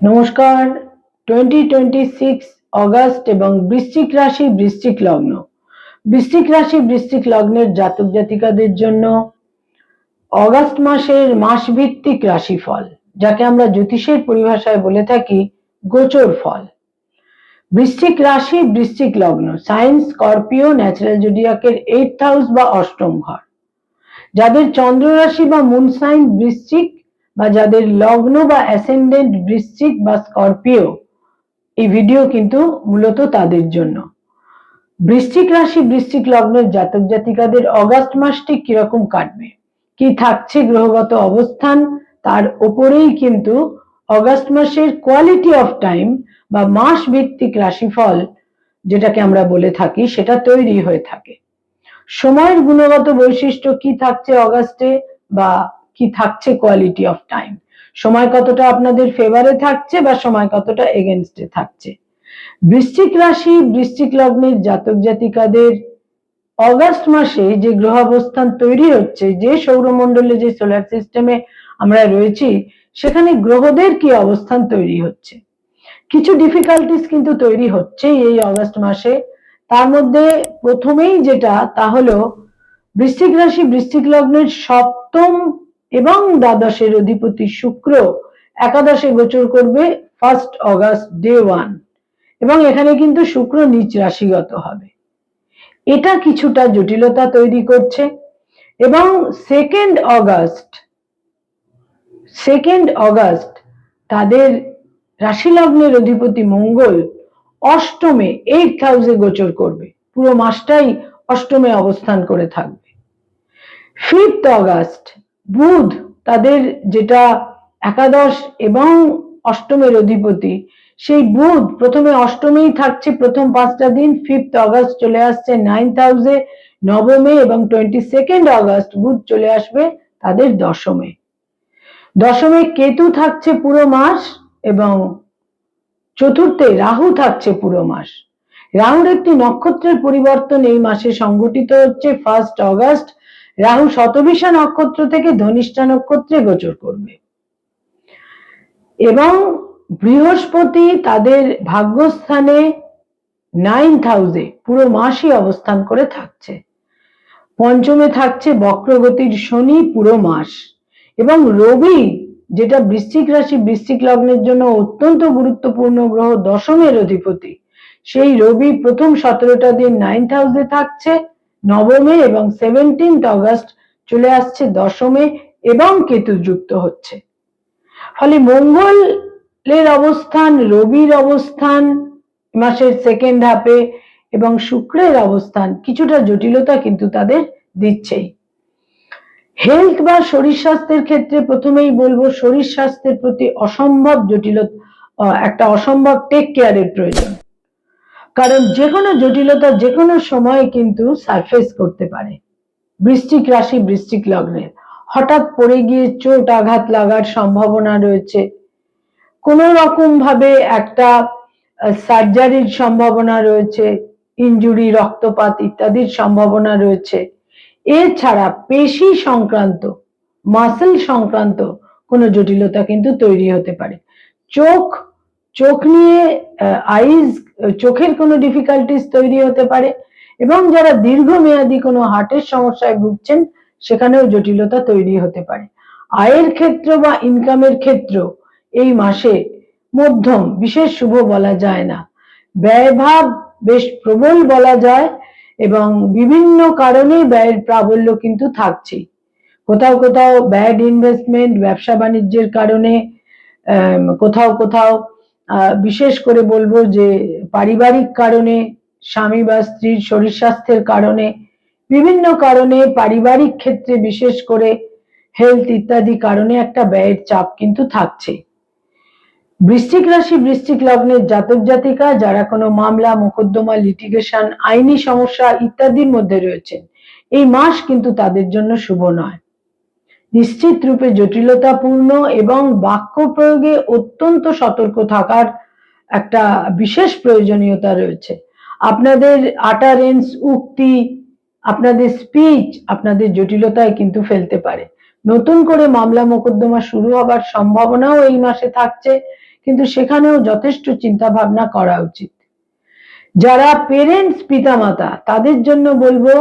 নমস্কার। 2026 অগাস্ট এবং বৃশ্চিক রাশি বৃশ্চিক লগ্ন। বৃশ্চিক রাশি বৃশ্চিক লগ্নের জাতক জাতিকাদের জন্য অগাস্ট মাসের মাসভিত্তিক রাশিফল, যাকে আমরা জ্যোতিষের পরিভাষায় বলে থাকি গোচর ফল। বৃশ্চিক রাশি বৃশ্চিক লগ্ন, সাইন স্করপিও, ন্যাচারাল জোডিয়াকের 8th হাউস বা অষ্টম ঘর। যাদের চন্দ্র রাশি বা মুন সাইন বৃশ্চিক বা যাদের লগ্ন বা অ্যাসেন্ডেন্ট বৃশ্চিক বা স্করপিও, এই ভিডিও কিন্তু মূলত তাদের জন্য। বৃশ্চিক রাশি বৃশ্চিক লগ্নের জাতক জাতিকাদের অগাস্ট মাসটি কিরকম কাটবে, কি থাকছে গ্রহগত অবস্থান, তার উপরেই কিন্তু অগাস্ট মাসের কোয়ালিটি অফ টাইম বা মাস ভিত্তিক রাশিফল, যেটাকে আমরা বলে থাকি, সেটা তৈরি হয়ে থাকে। সময়ের গুণগত বৈশিষ্ট্য কি থাকছে অগাস্টে, বা কি থাকছে কোয়ালিটি অফ টাইম, সময় কতটা আপনাদের ফেভারে থাকছে বা সময় কতটা এগেনস্টে থাকছে। বৃশ্চিক রাশি বৃশ্চিক লগ্নের জাতক জাতিকাদের অগাস্ট মাসে যে গ্রহ অবস্থান তৈরি হচ্ছে, যে সৌরমণ্ডলে যে সোলার সিস্টেমে আমরা রয়েছি, সেখানে গ্রহদের কি অবস্থান তৈরি হচ্ছে। কিছু ডিফিকাল্টিস কিন্তু তৈরি হচ্ছে এই অগাস্ট মাসে। তার মধ্যে প্রথমেই যেটা, তা হলো বৃশ্চিক রাশি বৃশ্চিক লগ্নের সপ্তম এবং দ্বাদশের অধিপতি শুক্র একাদশে গোচর করবে 1 অগাস্ট ডে 1, এবং এখানে কিন্তু শুক্র নিচ রাশিগত হবে। এটা কিছুটা জটিলতা তৈরি করছে। এবং 2 অগাস্ট তাদের রাশি লগ্নের অধিপতি মঙ্গল অষ্টমে 8th হাউসে গোচর করবে, পুরো মাসটাই অষ্টমে অবস্থান করে থাকবে। 5th অগাস্ট বুধ, তাদের যেটা একাদশ এবং অষ্টমের অধিপতি, সেই বুধ প্রথমে অষ্টমেই থাকছে প্রথম 5টা দিন। 5th অগাস্ট চলে আসছে 9th হাউসে নবমে, এবং 22 অগাস্ট বুধ চলে আসবে তাদের দশমে। দশমে কেতু থাকছে পুরো মাস, এবং চতুর্থে রাহু থাকছে পুরো মাস। রাহুর একটি নক্ষত্রের পরিবর্তন এই মাসে সংঘটিত হচ্ছে 1 অগাস্ট। রাহু শতভিষা নক্ষত্র থেকে ধনিষ্ঠা নক্ষত্রে গোচর করবে, এবং বৃহস্পতি তাদের ভাগ্যস্থানে 9th হাউসে পুরো মাসই অবস্থান করে থাকছে। পঞ্চমে থাকছে বক্রগতির শনি পুরো মাস, এবং রবি, যেটা বৃশ্চিক রাশি বৃশ্চিক লগ্নের জন্য অত্যন্ত গুরুত্বপূর্ণ গ্রহ, দশমের অধিপতি, সেই রবি প্রথম 17টা দিন 9th হাউসে থাকছে নবমে, এবং 17th অগাস্ট চলে আসছে দশমে, এবং কেতু যুক্ত হচ্ছে। ফলে মঙ্গলের অবস্থান, রবির অবস্থান মাসের সেকেন্ড হাফে, এবং শুক্রের অবস্থান কিছুটা জটিলতা কিন্তু তাদের দিচ্ছেই। হেলথ বা শরীর স্বাস্থ্যের ক্ষেত্রে প্রথমেই বলবো, শরীর স্বাস্থ্যের প্রতি অসম্ভব জটিলতা, একটা অসম্ভব টেক কেয়ারের প্রয়োজন। কারণ যে কোনো জটিলতা যে কোনো সময় কিন্তু সারফেস করতে পারে। বৃশ্চিক রাশি বৃশ্চিক লগ্নের হঠাৎ পড়ে গিয়ে চোট আঘাত লাগার সম্ভাবনা রয়েছে, কোনো রকম ভাবে একটা সার্জারির সম্ভাবনা রয়েছে, ইনজুরি, রক্তপাত ইত্যাদির সম্ভাবনা রয়েছে। এছাড়া পেশি সংক্রান্ত, মাসেল সংক্রান্ত কোনো জটিলতা কিন্তু তৈরি হতে পারে। চোখ নিয়ে চোখের কোনো ডিফিকাল্টিস তৈরি হতে পারে, এবং যারা দীর্ঘমেয়াদী কোনো হার্টের সমস্যায় ভুগছেন, সেখানেও জটিলতা তৈরি হতে পারে। আয়ের ক্ষেত্র বা ইনকামের ক্ষেত্র এই মাসে মধ্যম, বিশেষ শুভ বলা যায় না। ব্যয়ভাব বেশ প্রবল বলা যায়, এবং বিভিন্ন কারণে ব্যয়ের প্রাবল্য কিন্তু থাকছেই। কোথাও কোথাও ব্যাড ইনভেস্টমেন্ট, ব্যবসা বাণিজ্যের কারণে, কোথাও কোথাও বিশেষ করে বলবো যে পারিবারিক কারণে, স্বামী বা স্ত্রীর শরীর স্বাস্থ্যের কারণে, বিভিন্ন কারণে, পারিবারিক ক্ষেত্রে বিশেষ করে হেলথ ইত্যাদি কারণে একটা ব্যয়ের চাপ কিন্তু থাকছে। বৃশ্চিক রাশি বৃশ্চিক লগ্নের জাতক জাতিকা যারা কোনো মামলা, মোকদ্দমা, লিটিগেশন, আইনি সমস্যা ইত্যাদির মধ্যে রয়েছেন, এই মাস কিন্তু তাদের জন্য শুভ নয়। নিশ্চিত রূপে জটিলতাপূর্ণ, এবং বাক্য প্রয়োগে অত্যন্ত সতর্ক থাকার একটা বিশেষ প্রয়োজনীয়তা রয়েছে। আপনাদের আটারেন্স, উক্তি, আপনাদের স্পিচ আপনাদের জটিলতায় কিন্তু ফেলতে পারে। নতুন করে মামলা মোকদ্দমা শুরু হবার সম্ভাবনাও এই মাসে থাকছে, কিন্তু সেখানেও যথেষ্ট চিন্তা ভাবনা করা উচিত। যারা পেরেন্টস, পিতামাতা, তাদের জন্য বলবো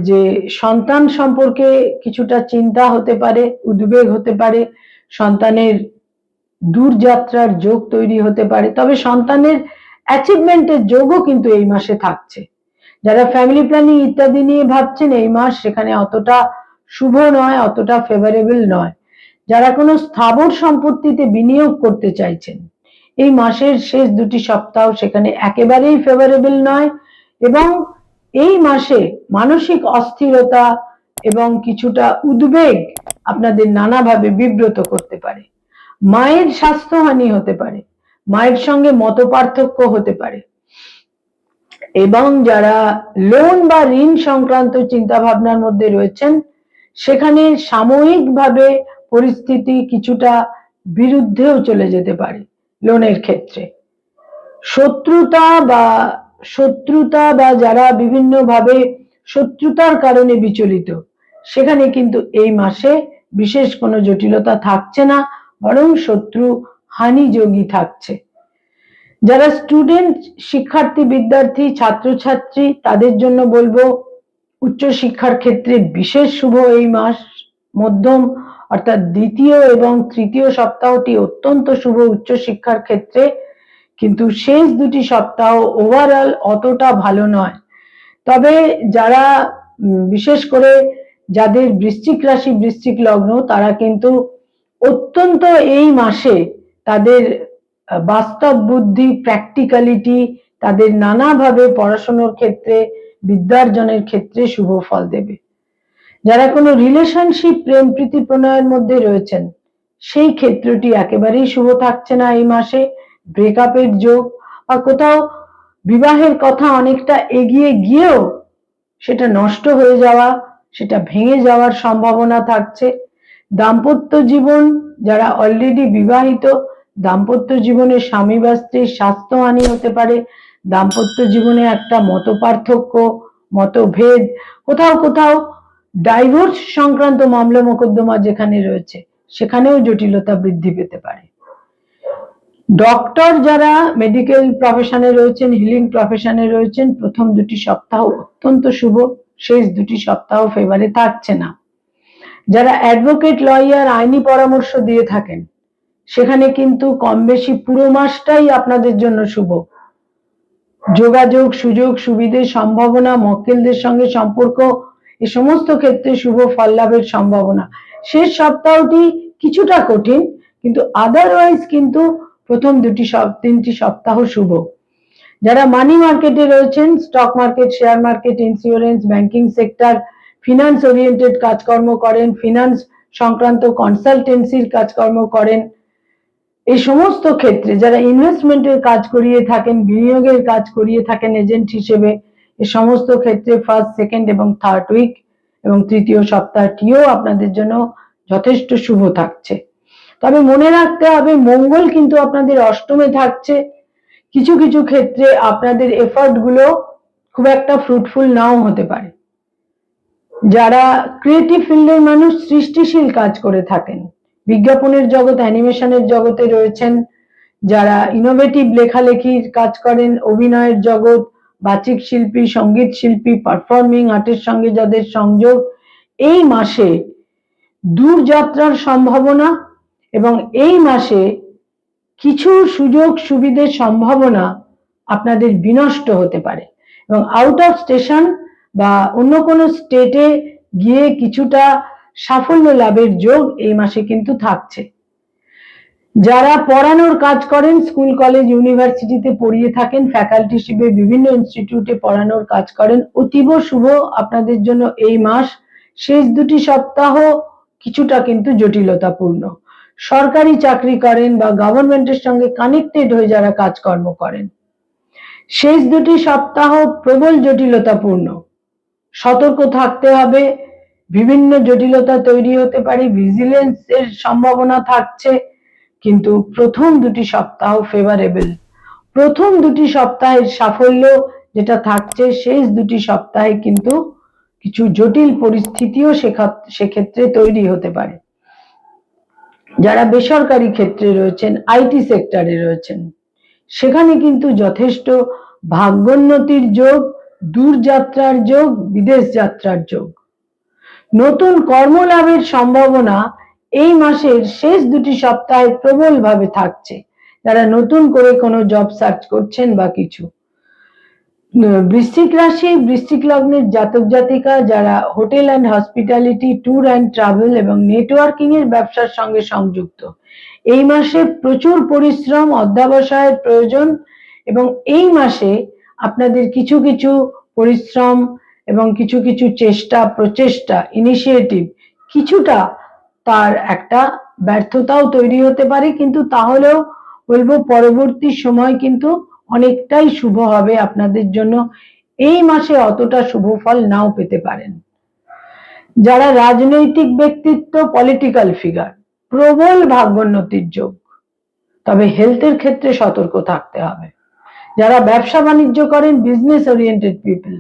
যে সন্তান সম্পর্কে কিছুটা চিন্তা হতে পারে, উদ্বেগ হতে পারে, সন্তানের দূরযাত্রার যোগ তৈরি হতে পারে, তবে সন্তানের অ্যাচিভমেন্টের যোগও কিন্তু এই মাসে থাকছে। যারা ফ্যামিলি প্ল্যানিং ইত্যাদি নিয়ে ভাবছেন, এই মাস সেখানে অতটা শুভ নয়, অতটা ফেভারেবল নয়। যারা কোনো স্থাবর সম্পত্তিতে বিনিয়োগ করতে চাইছেন, এই মাসের শেষ দুটি সপ্তাহ সেখানে একেবারেই ফেভারেবল নয়, এবং এই মাসে মানসিক অস্থিরতা এবং কিছুটা উদ্বেগ আপনাদের নানাভাবে বিব্রত করতে পারে। মায়ের স্বাস্থ্যহানি হতে পারে, মায়ের সঙ্গে মতপার্থক্য হতে পারে, এবং যারা লোন বা ঋণ সংক্রান্ত চিন্তা ভাবনার মধ্যে রয়েছেন, সেখানে সাময়িকভাবে পরিস্থিতি কিছুটা বিরুদ্ধেও চলে যেতে পারে। লোনের ক্ষেত্রে শত্রুতা বা যারা বিভিন্নভাবে শত্রুতার কারণে বিচলিত, সেখানে কিন্তু এই মাসে বিশেষ কোনো জটিলতা থাকছে না, বরং শত্রু হানিযোগী থাকছে। যারা স্টুডেন্ট, শিক্ষার্থী, বিদ্যার্থী, ছাত্রছাত্রী, তাদের জন্য বলবো উচ্চশিক্ষার ক্ষেত্রে বিশেষ শুভ এই মাস। মধ্যম অর্থাৎ দ্বিতীয় এবং তৃতীয় সপ্তাহটি অত্যন্ত শুভ উচ্চশিক্ষার ক্ষেত্রে, কিন্তু শেষ দুটি সপ্তাহ ওভারঅল অতটা ভালো নয়। তবে যারা বিশেষ করে যাদের বৃশ্চিক রাশি, বৃশ্চিক লগ্ন, তারা কিন্তু অত্যন্ত এই মাসে তাদের বাস্তব বুদ্ধি, প্র্যাকটিক্যালিটি, তাদের নানাভাবে পড়াশোনার ক্ষেত্রে, বিদ্যার্জনের ক্ষেত্রে শুভ ফল দেবে। যারা কোনো রিলেশনশিপ, প্রেম প্রীতি প্রণয়ের মধ্যে রয়েছেন, সেই ক্ষেত্রটি একেবারেই শুভ থাকছে না এই মাসে। ব্রেকআপের যোগ বা কোথাও বিবাহের কথা অনেকটা এগিয়ে গিয়েও সেটা নষ্ট হয়ে যাওয়া, সেটা ভেঙে যাওয়ার সম্ভাবনা থাকছে। দাম্পত্য জীবন, যারা অলরেডি বিবাহিত, দাম্পত্য জীবনে স্বামী বা স্ত্রীর স্বাস্থ্যহানি হতে পারে, দাম্পত্য জীবনে একটা মতপার্থক্য, মতভেদ, কোথাও কোথাও ডাইভোর্স সংক্রান্ত মামলা মোকদ্দমা যেখানে রয়েছে, সেখানেও জটিলতা বৃদ্ধি পেতে পারে। ডক্টর যারা মেডিকেল প্রফেশনে রয়েছেন, হিলিং প্রফেশনে রয়েছেন, প্রথম দুটি সপ্তাহ অত্যন্ত শুভ, শেষ দুটি সপ্তাহ ফেভারে থাকছে না। যারা অ্যাডভোকেট, লয়ার, আইনি পরামর্শ দিয়ে থাকেন, সেখানে কিন্তু কম বেশি পুরো মাসটাই আপনাদের জন্য শুভ। যোগাযোগ, সুযোগ, সুবিধে, সম্ভাবনা, মক্কেলদের সঙ্গে সম্পর্ক, এ সমস্ত ক্ষেত্রে শুভ ফল লাভের সম্ভাবনা। শেষ সপ্তাহটি কিছুটা কঠিন, কিন্তু আদারওয়াইজ কিন্তু প্রথম তিনটি সপ্তাহ শুভ। যারা মানি মার্কেটে রয়েছেন, stock market, share market, insurance, banking sector, finance oriented কাজকর্ম করেন, ফিনান্স সংক্রান্ত কনসালটেন্সির কাজকর্ম করেন, এই সমস্ত ক্ষেত্রে যারা ইনভেস্টমেন্টের কাজ করিয়ে থাকেন, বিনিয়োগের কাজ করিয়ে থাকেন এজেন্ট হিসেবে, এই সমস্ত ক্ষেত্রে ফার্স্ট, সেকেন্ড এবং থার্ড উইক এবং তৃতীয় সপ্তাহটিও আপনাদের জন্য যথেষ্ট শুভ থাকছে। তবে মনে রাখতে হবে, মঙ্গল কিন্তু আপনাদের অষ্টমে থাকছে। কিছু কিছু ক্ষেত্রে আপনাদের এফর্ট গুলো খুব একটা ফ্রুটফুল নাও হতে পারে। যারা ক্রিয়েটিভ ফিল্ডের মানুষ, সৃষ্টিশীল কাজ করে থাকেন, বিজ্ঞাপনের জগৎ, অ্যানিমেশনের জগতে রয়েছেন, যারা ইনোভেটিভ লেখালেখির কাজ করেন, অভিনয়ের জগৎ, বাচিক শিল্পী, সঙ্গীত শিল্পী, পারফর্মিং আর্টের সঙ্গে যাদের সংযোগ, এই মাসে দূরযাত্রার সম্ভাবনা এবং এই মাসে কিছু সুযোগ সুবিধের সম্ভাবনা আপনাদের বিনষ্ট হতে পারে, এবং আউট অফ স্টেশন বা অন্য কোনো স্টেটে গিয়ে কিছুটা সাফল্য লাভের যোগ এই মাসে কিন্তু থাকছে। যারা পড়ানোর কাজ করেন, স্কুল, কলেজ, ইউনিভার্সিটিতে পড়িয়ে থাকেন, ফ্যাকাল্টি হিসেবে বিভিন্ন ইনস্টিটিউটে পড়ানোর কাজ করেন, অতীব শুভ আপনাদের জন্য এই মাস। শেষ দুটি সপ্তাহ কিছুটা কিন্তু জটিলতাপূর্ণ। সরকারি চাকরি করেন বা গভর্নমেন্টের সঙ্গে কানেক্টেড হয়ে যারা কাজকর্ম করেন, শেষ দুটি সপ্তাহ প্রবল জটিলতাপূর্ণ। সতর্ক থাকতে হবে, বিভিন্ন জটিলতা তৈরি হতে পারে, ভিজিলেন্সের সম্ভাবনা থাকছে, কিন্তু প্রথম দুটি সপ্তাহ ফেভারেবল। প্রথম দুটি সপ্তাহের সাফল্য যেটা থাকছে, শেষ দুটি সপ্তাহে কিন্তু কিছু জটিল পরিস্থিতিও সেক্ষেত্রে তৈরি হতে পারে। যারা বেসরকারি ক্ষেত্রে রয়েছেন, আইটি সেক্টরে রয়েছেন, সেখানে কিন্তু যথেষ্ট ভাগ্যোন্নতির যোগ, দূরযাত্রার যোগ, বিদেশ যাত্রার যোগ। নতুন কর্মলাভের সম্ভাবনা এই মাসের শেষ দুটি সপ্তাহে প্রবলভাবে থাকছে। যারা নতুন করে কোনো জব সার্চ করছেন বা কিছু। বৃশ্চিক রাশি, বৃশ্চিক লগ্নের জাতক জাতিকা যারা hotel and hospitality, tour and travel এবং নেটওয়ার্কিং এর ব্যবসার সঙ্গে সংযুক্ত, এই মাসে প্রচুর পরিশ্রম, অধ্যবসায়ের প্রয়োজন এবং এই মাসে আপনাদের কিছু কিছু পরিশ্রম এবং কিছু কিছু চেষ্টা, প্রচেষ্টা, ইনিশিয়েটিভ কিছুটা তার একটা ব্যর্থতাও তৈরি হতে পারে, কিন্তু তাহলেও বলবো পরবর্তী সময় কিন্তু অনেকটাই শুভ হবে আপনাদের জন্য। এই মাসে অতটা শুভ ফল নাও পেতে পারেন। যারা রাজনৈতিক ব্যক্তিত্ব, পলিটিক্যাল ফিগার, প্রবল ভাগ্যোন্নতির যোগ, তবে হেলথের ক্ষেত্রে সতর্ক থাকতে হবে। যারা ব্যবসা বাণিজ্য করেন, বিজনেস ওরিয়েন্টেড পিপল,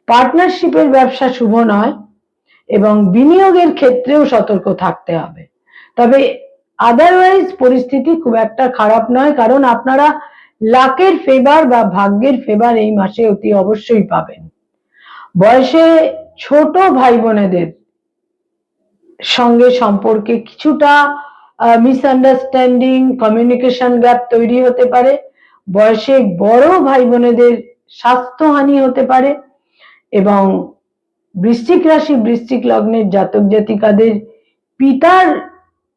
পার্টনারশিপের ব্যবসা শুভ নয় এবং বিনিয়োগের ক্ষেত্রেও সতর্ক থাকতে হবে। তবে আদারওয়াইজ পরিস্থিতি খুব একটা খারাপ নয়, কারণ আপনারা লাকের ফেভার বা ভাগ্যের ফেভার এই মাসে অতি অবশ্যই পাবেন। বয়সে ছোট ভাই বোনেদের সঙ্গে সম্পর্কে কিছুটা মিসআন্ডারস্ট্যান্ডিং, কমিউনিকেশন গ্যাপ তৈরি হতে পারে। বয়সে বড় ভাই বোনেদের স্বাস্থ্যহানি হতে পারে এবং বৃশ্চিক রাশি, বৃশ্চিক লগ্নের জাতক জাতিকাদের পিতার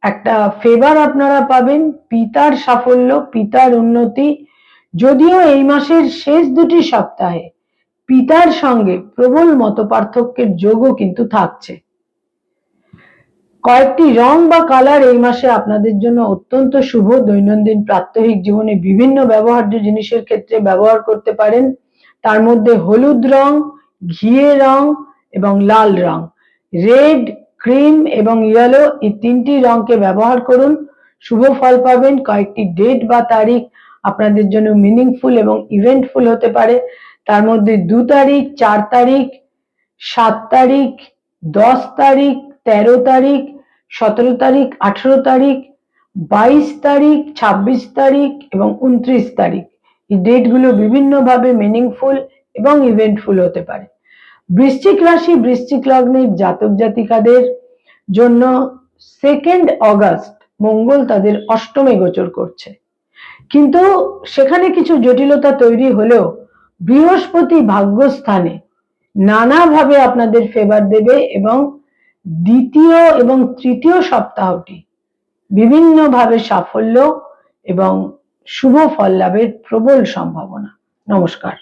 একটা ফেভার আপনারা পাবেন, পিতার সাফল্য, পিতার উন্নতি। যদিও এই মাসের শেষ দুটি সপ্তাহে পিতার সঙ্গে প্রবল মতপার্থক্যের যোগও কিন্তু থাকছে। কয়েকটি রং বা কালার এই মাসে আপনাদের জন্য অত্যন্ত শুভ। দৈনন্দিন প্রাত্যহিক জীবনে বিভিন্ন ব্যবহার্য জিনিসের ক্ষেত্রে ব্যবহার করতে পারেন। তার মধ্যে হলুদ রং, ঘিয়ে রং এবং লাল রং, রেড, ক্রিম এবং ইয়েলো, এই তিনটি রংকে ব্যবহার করুন, শুভ ফল পাবেন। কয়েকটি ডেট বা তারিখ আপনাদের জন্য মিনিংফুল এবং ইভেন্টফুল হতে পারে। তার মধ্যে 2 তারিখ, 4 তারিখ, 7 তারিখ, 10 তারিখ, 13 তারিখ, 17 তারিখ, 18 তারিখ, 22 তারিখ, 26 তারিখ এবং 29 তারিখ, এই ডেটগুলো বিভিন্নভাবে মিনিংফুল এবং ইভেন্টফুল হতে পারে। বৃশ্চিক রাশি, বৃশ্চিক লগ্নের জাতক জাতিকাদের জন্য 2 অগাস্ট মঙ্গল তাদের অষ্টমে গোচর করছে, কিন্তু সেখানে কিছু জটিলতা তৈরি হলেও বৃহস্পতি ভাগ্যস্থানে নানাভাবে আপনাদের ফেভার দেবে এবং দ্বিতীয় এবং তৃতীয় সপ্তাহটি বিভিন্নভাবে সাফল্য এবং শুভ ফল লাভের প্রবল সম্ভাবনা। নমস্কার।